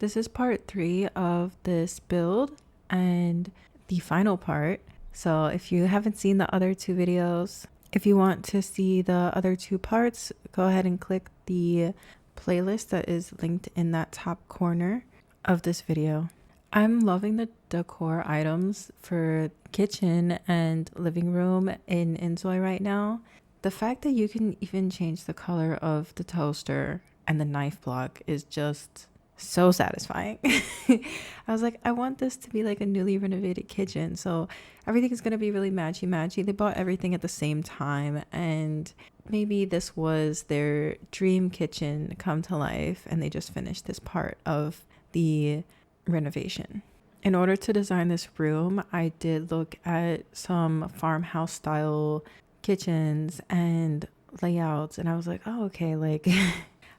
This is part 3 of this build and the final part. So if you haven't seen the other 2 videos, if you want to see the other 2 parts, go ahead and click the playlist that is linked in that top corner of this video. I'm loving the decor items for kitchen and living room in inZOI right now. The fact that you can even change the color of the toaster and the knife block is just so satisfying. I was like, I want this to be like a newly renovated kitchen. So everything is going to be really matchy. They bought everything at the same time. And maybe this was their dream kitchen come to life. And they just finished this part of the renovation. In order to design this room, I did look at some farmhouse style kitchens and layouts. And I was like, oh, okay, like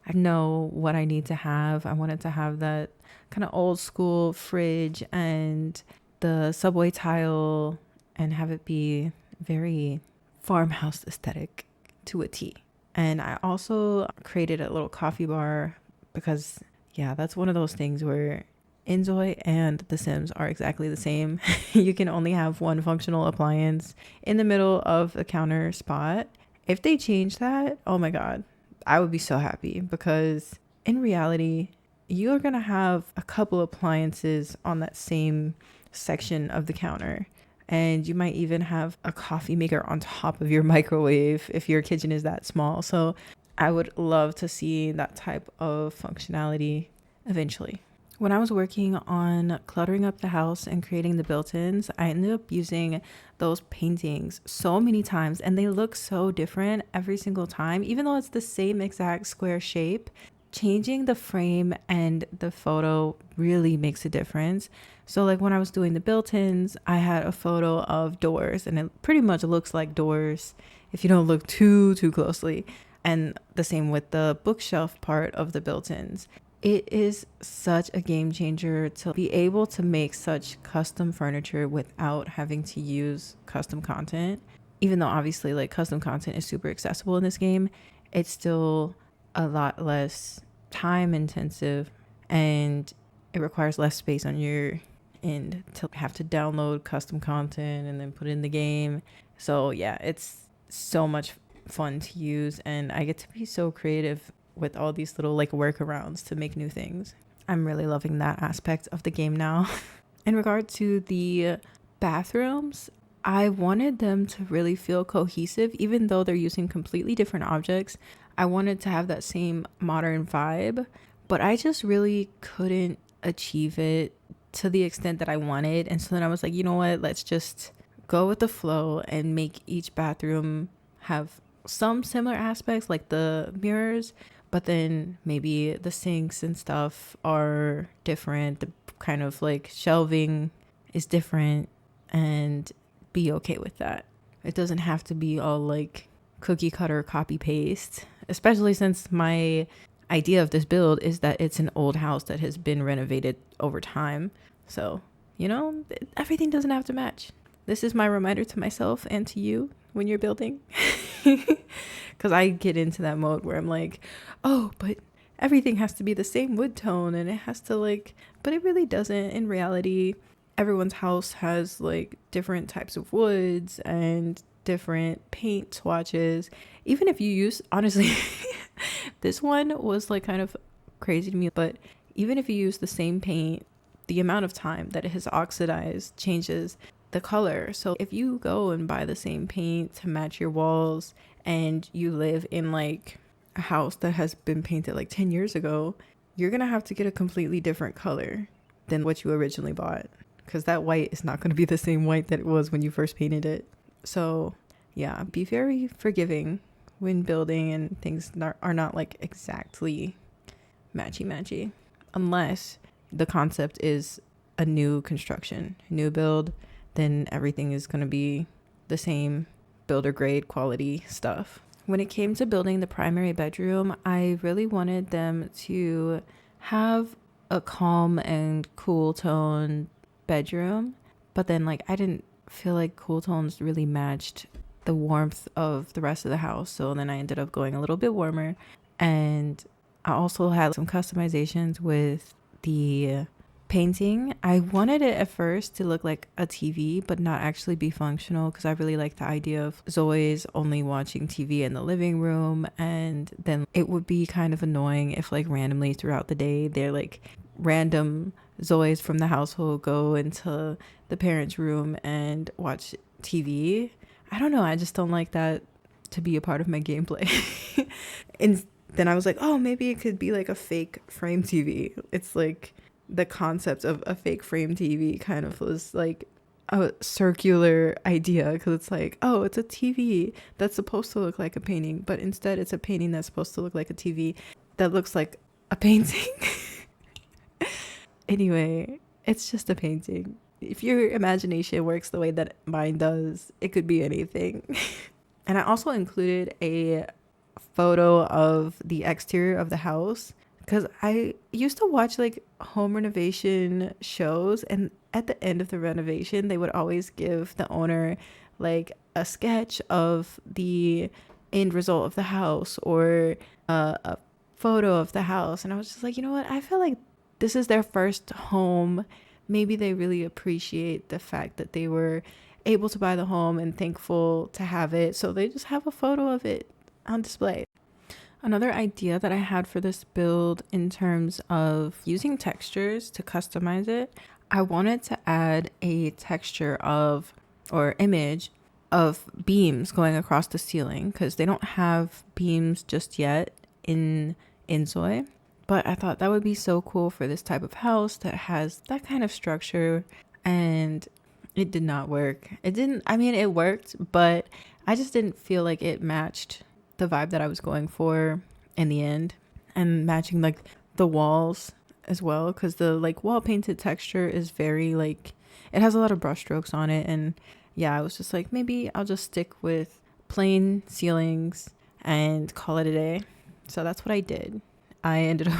I know what I need to have. I wanted to have that kind of old school fridge and the subway tile and have it be very farmhouse aesthetic to a T. And I also created a little coffee bar because, yeah, that's one of those things where inZOI and The Sims are exactly the same. You can only have one functional appliance in the middle of a counter spot. If they change that, oh my God, I would be so happy, because in reality, you're going to have a couple appliances on that same section of the counter. And you might even have a coffee maker on top of your microwave if your kitchen is that small. So I would love to see that type of functionality eventually. When I was working on cluttering up the house and creating the built-ins, I ended up using those paintings so many times, and they look so different every single time. Even though it's the same exact square shape, changing the frame and the photo really makes a difference. So like when I was doing the built-ins, I had a photo of doors, and it pretty much looks like doors if you don't look too closely. And the same with the bookshelf part of the built-ins. It is such a game changer to be able to make such custom furniture without having to use custom content. Even though obviously like custom content is super accessible in this game, it's still a lot less time intensive and it requires less space on your end to have to download custom content and then put it in the game. So yeah, it's so much fun to use, and I get to be so creative with all these little like workarounds to make new things. I'm really loving that aspect of the game now. In regard to the bathrooms, I wanted them to really feel cohesive, even though they're using completely different objects. I wanted to have that same modern vibe, but I just really couldn't achieve it to the extent that I wanted. And so then I was like, you know what, let's just go with the flow and make each bathroom have some similar aspects, like the mirrors, but then maybe the sinks and stuff are different. The kind of like shelving is different, and be okay with that. It doesn't have to be all like cookie cutter copy paste, especially since my idea of this build is that it's an old house that has been renovated over time. So, you know, everything doesn't have to match. This is my reminder to myself and to you when you're building. Because I get into that mode where I'm like, oh, but everything has to be the same wood tone and it has to like, but it really doesn't. In reality, everyone's house has like different types of woods and different paint swatches. Even if you use, honestly, this one was like kind of crazy to me, but even if you use the same paint, the amount of time that it has oxidized changes the color. So if you go and buy the same paint to match your walls and you live in like a house that has been painted like 10 years ago, you're gonna have to get a completely different color than what you originally bought, because that white is not going to be the same white that it was when you first painted it. So yeah, be very forgiving when building and things are not like exactly matchy, unless the concept is a new construction, new build. Then everything is going to be the same builder grade quality stuff. When it came to building the primary bedroom, I really wanted them to have a calm and cool tone bedroom, but then like I didn't feel like cool tones really matched the warmth of the rest of the house. So then I ended up going a little bit warmer, and I also had some customizations with the painting. I wanted it at first to look like a TV, but not actually be functional, because I really like the idea of Zoe's only watching TV in the living room, and then it would be kind of annoying if like randomly throughout the day they're like random Zoe's from the household go into the parents' room and watch TV. I don't know, I just don't like that to be a part of my gameplay. And then I was like, oh, maybe it could be like a fake frame TV. It's like the concept of a fake frame TV kind of was like a circular idea, because it's like, oh, it's a TV that's supposed to look like a painting, but instead it's a painting that's supposed to look like a TV that looks like a painting. Anyway, it's just a painting. If your imagination works the way that mine does, it could be anything. And I also included a photo of the exterior of the house, because I used to watch like home renovation shows, and at the end of the renovation they would always give the owner like a sketch of the end result of the house, or a photo of the house. And I was just like, you know what, I feel like this is their first home. Maybe they really appreciate the fact that they were able to buy the home and thankful to have it, so they just have a photo of it on display. Another idea that I had for this build in terms of using textures to customize it, I wanted to add a texture of, or image of, beams going across the ceiling, because they don't have beams just yet in inZOI. But I thought that would be so cool for this type of house that has that kind of structure, and it did not work. It worked, but I just didn't feel like it matched the vibe that I was going for in the end, and matching like the walls as well, because the like wall painted texture is very like, it has a lot of brush strokes on it. And yeah, I was just like, maybe I'll just stick with plain ceilings and call it a day. So that's what I did. I ended up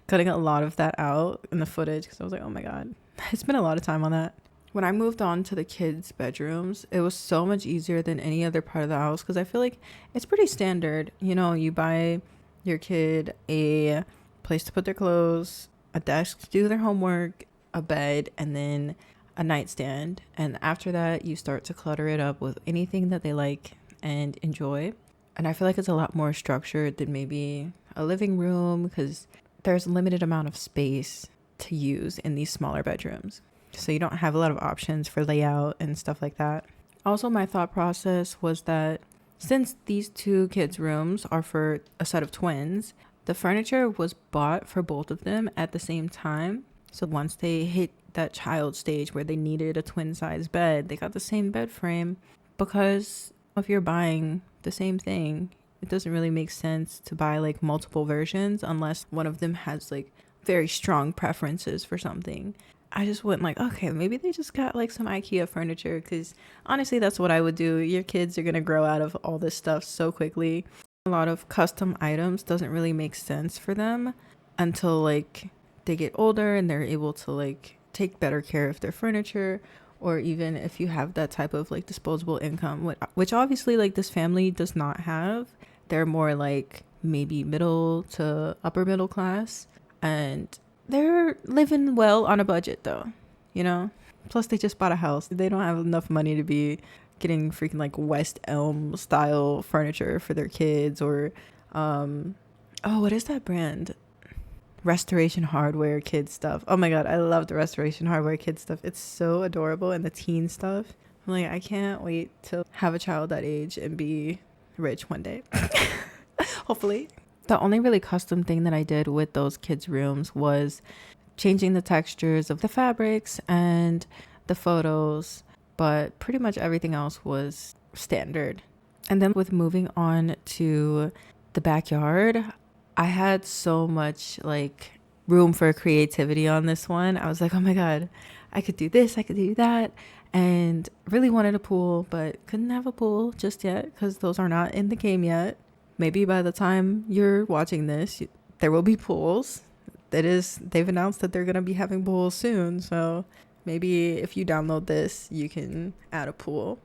cutting a lot of that out in the footage, because I was like, oh my god, I spent a lot of time on that. When I moved on to the kids' bedrooms, it was so much easier than any other part of the house, because I feel like it's pretty standard. You know, you buy your kid a place to put their clothes, a desk to do their homework, a bed, and then a nightstand. And after that, you start to clutter it up with anything that they like and enjoy. And I feel like it's a lot more structured than maybe a living room, because there's a limited amount of space to use in these smaller bedrooms. So you don't have a lot of options for layout and stuff like that. Also, my thought process was that since these two kids' rooms are for a set of twins, the furniture was bought for both of them at the same time. So once they hit that child stage where they needed a twin size bed, they got the same bed frame, because if you're buying the same thing, it doesn't really make sense to buy like multiple versions unless one of them has like very strong preferences for something. I just went like, okay, maybe they just got like some IKEA furniture, because honestly, that's what I would do. Your kids are going to grow out of all this stuff so quickly. A lot of custom items doesn't really make sense for them until like they get older and they're able to like take better care of their furniture, or even if you have that type of like disposable income, which obviously like this family does not have. They're more like maybe middle to upper middle class, and they're living well on a budget though, you know? Plus they just bought a house. They don't have enough money to be getting freaking like West Elm style furniture for their kids, or what is that brand? Restoration Hardware kids stuff. Oh my god, I love the Restoration Hardware kids stuff. It's so adorable. And the teen stuff, I'm like, I can't wait to have a child that age and be rich one day. Hopefully. The only really custom thing that I did with those kids' rooms was changing the textures of the fabrics and the photos, but pretty much everything else was standard. And then with moving on to the backyard, I had so much like room for creativity on this one. I was like, oh my god, I could do this, I could do that, and really wanted a pool, but couldn't have a pool just yet because those are not in the game yet. Maybe by the time you're watching this, there will be pools. They've announced that they're going to be having pools soon, so maybe if you download this, you can add a pool.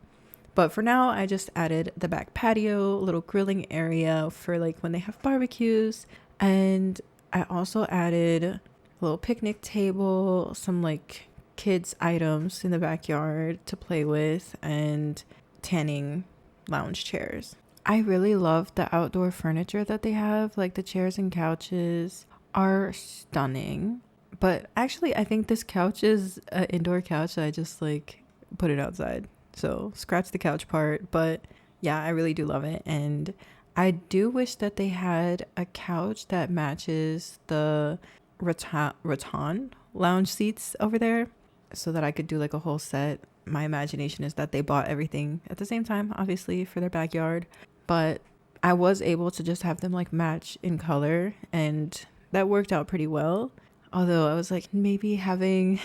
But for now, I just added the back patio, little grilling area for like when they have barbecues. And I also added little picnic table, some like kids items in the backyard to play with, and tanning lounge chairs. I really love the outdoor furniture that they have. Like the chairs and couches are stunning. But actually, I think this couch is an indoor couch. I just like put it outside. So scratch the couch part. But yeah, I really do love it. And I do wish that they had a couch that matches the rattan lounge seats over there so that I could do like a whole set. My imagination is that they bought everything at the same time, obviously, for their backyard. But I was able to just have them like match in color, and that worked out pretty well. Although I was like, maybe having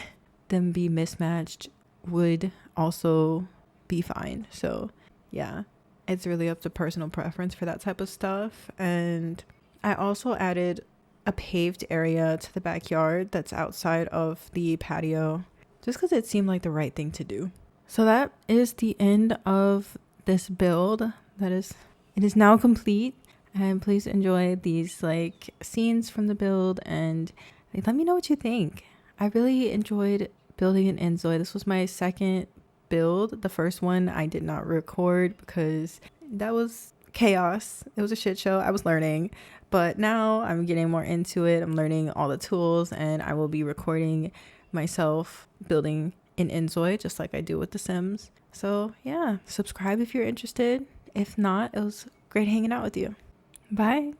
them be mismatched would also be fine. So yeah, it's really up to personal preference for that type of stuff. And I also added a paved area to the backyard that's outside of the patio, just because it seemed like the right thing to do. So that is the end of this build. It is now complete, and please enjoy these like scenes from the build and let me know what you think. I really enjoyed building an inZOI. This was my second build. The first one I did not record because that was chaos. It was a shit show. I was learning, but now I'm getting more into it. I'm learning all the tools, and I will be recording myself building in inZOI just like I do with The Sims. So yeah, subscribe if you're interested. If not, it was great hanging out with you. Bye.